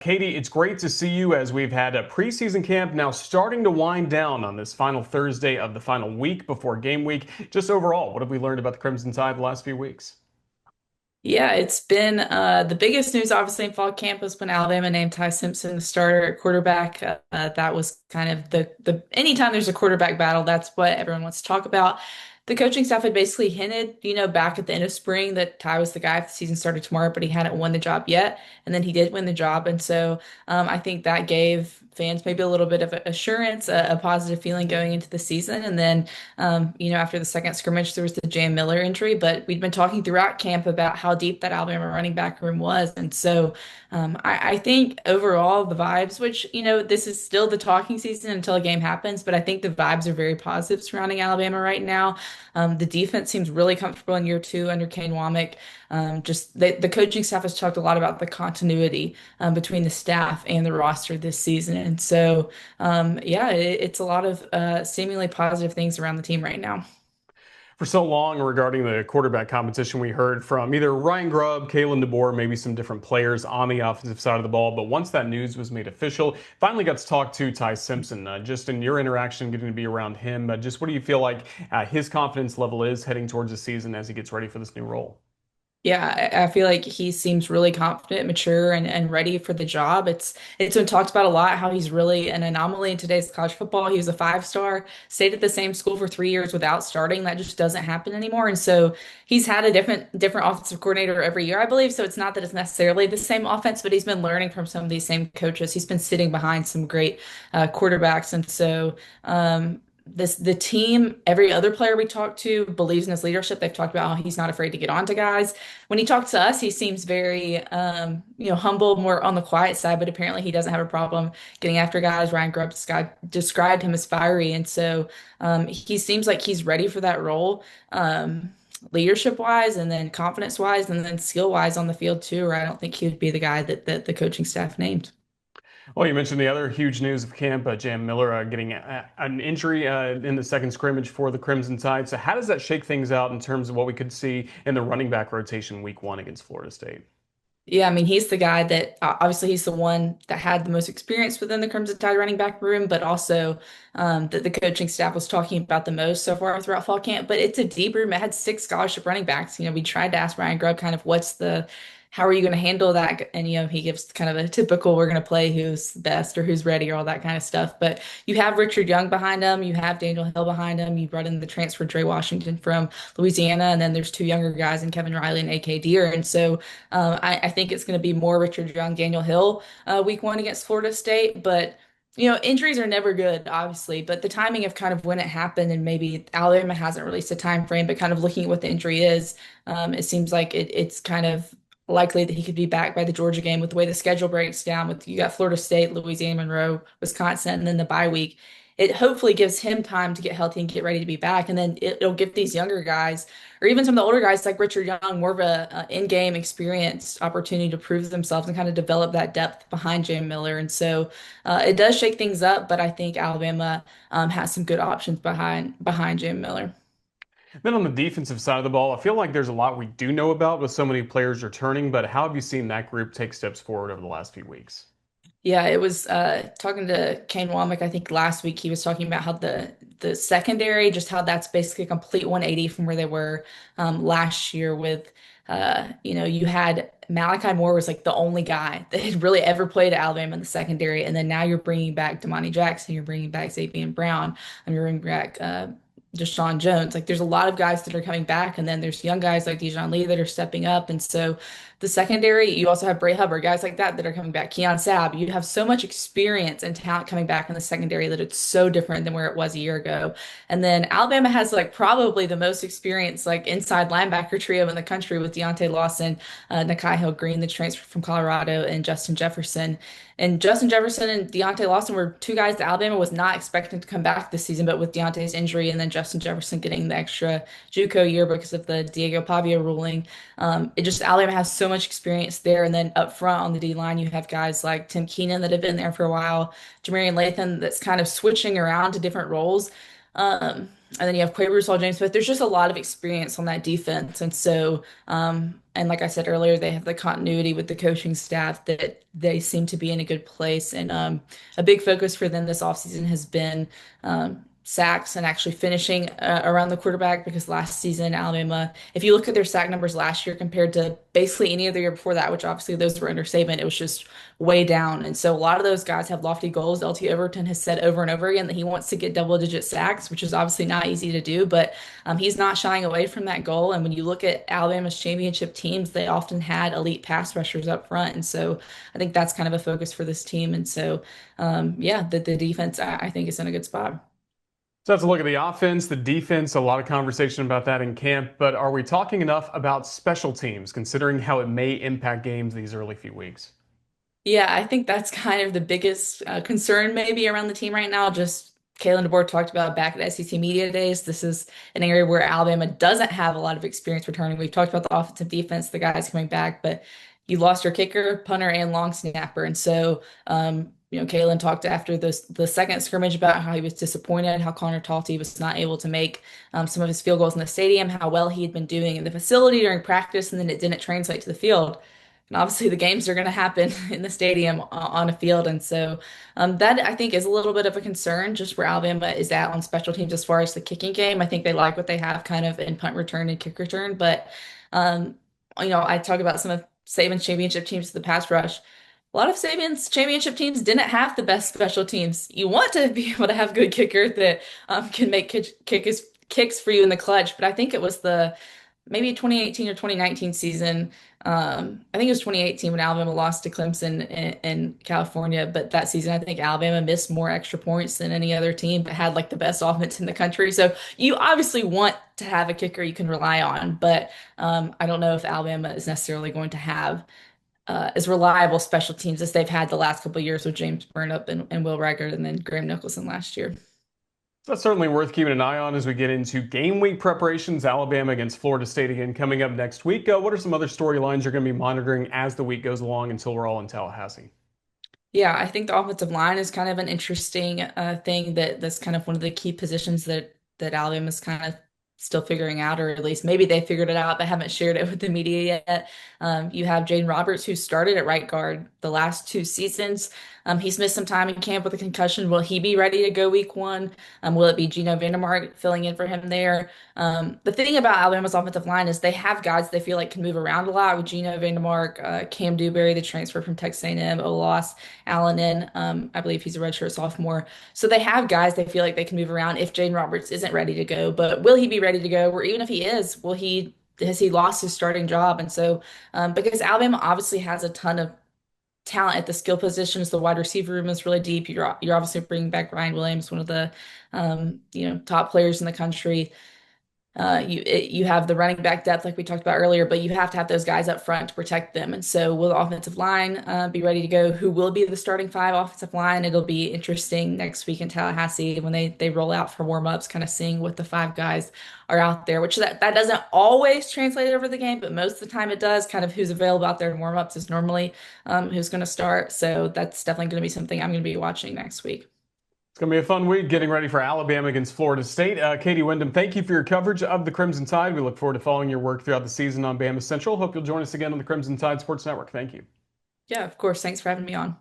Katie, it's great to see you as we've had a preseason camp now starting to wind down on this final Thursday of the final week before game week. Just overall, what have we learned about the Crimson Tide the last few weeks? Yeah, it's been the biggest news, obviously, in fall camp was when Alabama named Ty Simpson the starter at quarterback. That was kind of the anytime there's a quarterback battle, that's what everyone wants to talk about. The coaching staff had basically hinted, back at the end of spring that Ty was the guy if the season started tomorrow, but he hadn't won the job yet, and then he did win the job, and so I think that gave fans maybe a little bit of assurance, a positive feeling going into the season, and then. After the second scrimmage, there was the Jam Miller injury, but we'd been talking throughout camp about how deep that Alabama running back room was. And so I think overall the vibes, which, this is still the talking season until a game happens, but I think the vibes are very positive surrounding Alabama right now. The defense seems really comfortable in year two under Kane Womack. Just the coaching staff has talked a lot about the continuity between the staff and the roster this season. And so, yeah, it's a lot of seemingly positive things around the team right now. For so long regarding the quarterback competition, we heard from either Ryan Grubb, Kalen DeBoer, maybe some different players on the offensive side of the ball. But once that news was made official, finally got to talk to Ty Simpson. Just in your interaction, getting to be around him, just what do you feel like his confidence level is heading towards the season as he gets ready for this new role? Yeah, I feel like he seems really confident, mature, and ready for the job. It's been talked about a lot how he's really an anomaly in today's college football. He was a five-star, stayed at the same school for 3 years without starting. That just doesn't happen anymore. And so he's had a different offensive coordinator every year, I believe. So it's not that it's necessarily the same offense, but he's been learning from some of these same coaches. He's been sitting behind some great quarterbacks, and so the team, every other player we talk to believes in his leadership. They've talked about how he's not afraid to get on to guys. When he talks to us, he seems very humble, more on the quiet side, but apparently he doesn't have a problem getting after guys. Ryan Grubb described him as fiery, and so he seems like he's ready for that role. Leadership wise, and then confidence wise, and then skill wise on the field too. Or I don't think he would be the guy that the coaching staff named. Well, you mentioned the other huge news of camp, Jam Miller getting an injury in the second scrimmage for the Crimson Tide. So, how does that shake things out in terms of what we could see in the running back rotation week one against Florida State? Yeah, I mean, he's the guy that obviously he's the one that had the most experience within the Crimson Tide running back room, but also that the coaching staff was talking about the most so far throughout fall camp. But it's a deep room. It had six scholarship running backs. We tried to ask Ryan Grubb kind of how are you going to handle that? And, he gives kind of a typical, we're going to play who's best or who's ready or all that kind of stuff. But you have Richard Young behind him. You have Daniel Hill behind him. You brought in the transfer Dre Washington from Louisiana. And then there's two younger guys in Kevin Riley and AK Deer. And so I think it's going to be more Richard Young, Daniel Hill week one against Florida State. But injuries are never good, obviously, but the timing of kind of when it happened and maybe Alabama hasn't released a time frame, but kind of looking at what the injury is, it seems like it's kind of likely that he could be back by the Georgia game with the way the schedule breaks down with you got Florida State, Louisiana Monroe, Wisconsin, and then the bye week. It hopefully gives him time to get healthy and get ready to be back. And then it'll give these younger guys, or even some of the older guys like Richard Young, more of a in-game experience opportunity to prove themselves and kind of develop that depth behind Jay Miller. And so it does shake things up, but I think Alabama has some good options behind Jay Miller. Then on the defensive side of the ball, I feel like there's a lot we do know about with so many players returning, but how have you seen that group take steps forward over the last few weeks? Yeah, it was talking to Kane Womack, I think last week he was talking about how the secondary, just how that's basically a complete 180 from where they were last year with you had Malachi Moore was like the only guy that had really ever played at Alabama in the secondary, and then now you're bringing back Damani Jackson, you're bringing back Xavier Brown, and you're bringing back Deshaun Jones. Like there's a lot of guys that are coming back, and then there's young guys like Dijon Lee that are stepping up. And so the secondary, you also have Bray Hubbard, guys like that are coming back. Keon Sabb, you have so much experience and talent coming back in the secondary that it's so different than where it was a year ago. And then Alabama has like probably the most experienced like inside linebacker trio in the country with Deontay Lawson, Nakai Hill Green, the transfer from Colorado, and Justin Jefferson. And Justin Jefferson and Deontay Lawson were two guys that Alabama was not expecting to come back this season, but with Deontay's injury and then Justin Jefferson getting the extra JUCO year because of the Diego Pavia ruling, it just Alabama has so much experience there. And then up front on the D line, you have guys like Tim Keenan that have been there for a while, Jamarian Latham that's kind of switching around to different roles. And then you have Quay Rusall, James Smith. There's just a lot of experience on that defense. And so, and like I said earlier, they have the continuity with the coaching staff that they seem to be in a good place. And a big focus for them this offseason has been sacks and actually finishing around the quarterback because last season, Alabama, if you look at their sack numbers last year compared to basically any other year before that, which obviously those were under Saban, it was just way down. And so a lot of those guys have lofty goals. LT Overton has said over and over again that he wants to get double-digit sacks, which is obviously not easy to do, but he's not shying away from that goal. And when you look at Alabama's championship teams, they often had elite pass rushers up front. And so I think that's kind of a focus for this team. And so, yeah, the defense, I think, is in a good spot. So let's look at the offense, the defense, a lot of conversation about that in camp, but are we talking enough about special teams considering how it may impact games these early few weeks? Yeah, I think that's kind of the biggest concern maybe around the team right now. Just Kalen DeBoer talked about back at SEC Media Days. This is an area where Alabama doesn't have a lot of experience returning. We've talked about the offensive defense, the guys coming back, but you lost your kicker, punter, and long snapper. And so, Kalen talked after the second scrimmage about how he was disappointed, how Connor Talty was not able to make some of his field goals in the stadium, how well he had been doing in the facility during practice, and then it didn't translate to the field. And obviously, the games are going to happen in the stadium on a field. And so that I think is a little bit of a concern just where Alabama is at on special teams as far as the kicking game. I think they like what they have kind of in punt return and kick return. But, um, I talk about some of Saban's championship teams, the pass rush. A lot of Saban's championship teams didn't have the best special teams. You want to be able to have good kicker that can make kicks for you in the clutch. But I think it was the maybe 2018 or 2019 season. I think it was 2018 when Alabama lost to Clemson in California. But that season, I think Alabama missed more extra points than any other team, but had like the best offense in the country. So you obviously want to have a kicker you can rely on. But I don't know if Alabama is necessarily going to have as reliable special teams as they've had the last couple of years with James Burnip and Will Reichard and then Graham Nicholson last year. That's certainly worth keeping an eye on as we get into game week preparations. Alabama against Florida State again coming up next week. What are some other storylines you're going to be monitoring as the week goes along until we're all in Tallahassee? Yeah, I think the offensive line is kind of an interesting thing that's kind of one of the key positions that Alabama's kind of still figuring out, or at least maybe they figured it out but haven't shared it with the media yet. You have Jaden Roberts, who started at right guard the last two seasons. He's missed some time in camp with a concussion. Will he be ready to go week one? Will it be Gino Vandermark filling in for him there? The thing about Alabama's offensive line is they have guys they feel like can move around a lot with Gino Vandermark, Cam Dewberry, the transfer from Texas A&M, Olas, Allen, I believe he's a redshirt sophomore. So they have guys they feel like they can move around if Jaden Roberts isn't ready to go. But will he be ready to go? Or even if he is, has he lost his starting job? And so, because Alabama obviously has a ton of talent at the skill positions, the wide receiver room is really deep. You're obviously bringing back Ryan Williams, one of the top players in the country. You have the running back depth like we talked about earlier, but you have to have those guys up front to protect them. And so will the offensive line be ready to go? Who will be the starting five offensive line? It'll be interesting next week in Tallahassee when they roll out for warm-ups, kind of seeing what the five guys are out there, which that doesn't always translate over the game, but most of the time it does. Kind of who's available out there in warm-ups is normally who's going to start. So that's definitely going to be something I'm going to be watching next week. It's going to be a fun week getting ready for Alabama against Florida State. Katie Windham, thank you for your coverage of the Crimson Tide. We look forward to following your work throughout the season on Bama Central. Hope you'll join us again on the Crimson Tide Sports Network. Thank you. Yeah, of course. Thanks for having me on.